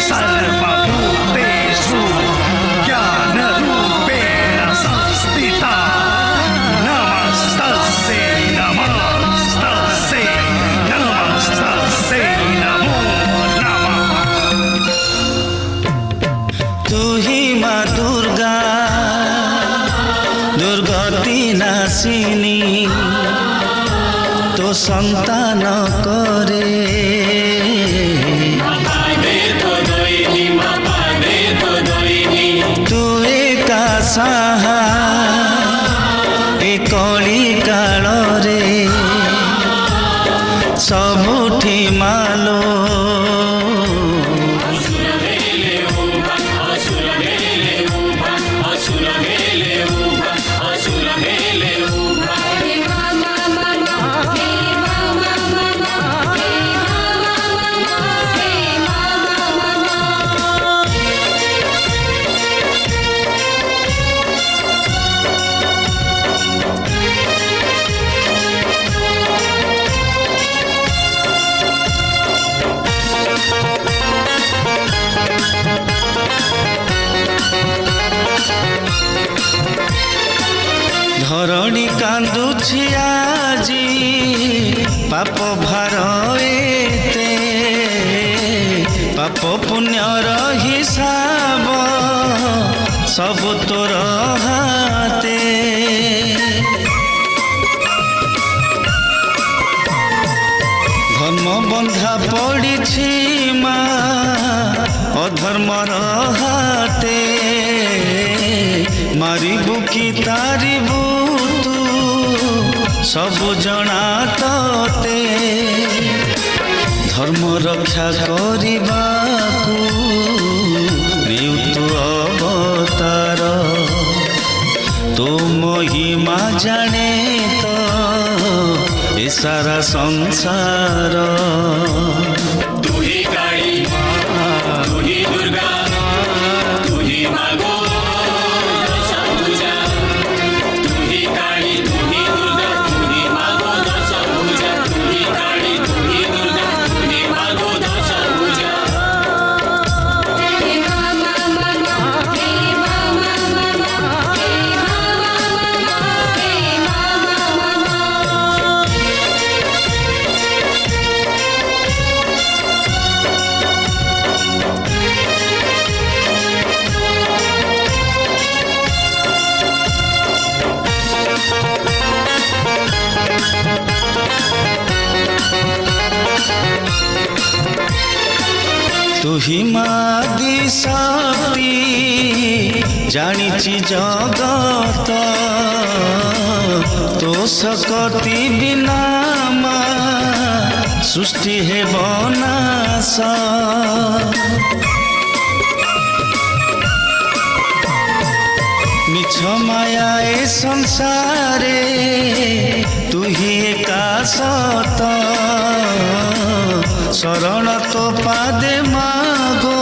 सर्वभूतेषु ज्ञानरूपेण संस्थिता नमस्तस्यै नमो नमः। तू ही माँ दुर्गा दुर्गति नाशिनी तो संतान करे तू एका साहा ए कली काल रे सबुठी मालो धरणी कांदुछि आजी पाप भार एते पाप पुण्यर हिसाब सब तोर हाते धर्म बंधा पड़ी मा अधर्मर हाते मारिबु कि तारिबु तू सब जना तते धर्म रक्षा करिबाकू नियुक्त अवतार तो महिमा जाने तो ए सारा संसार तू ही काली तू ही दुर्गा तू ही मागो तू ही मादी शक्ति जानिछि जगत तो सकति बिना सृष्टि है बनास मिछ माया ए संसारे तू ही एका सत शरण तो पादे मागो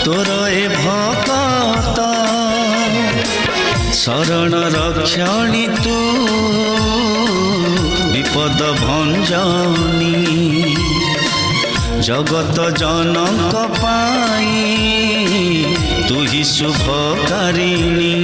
तोर ए भक्त शरण रक्षणी तू विपद भंजनी जगत जनक पाई तू ही शुभकारिणी।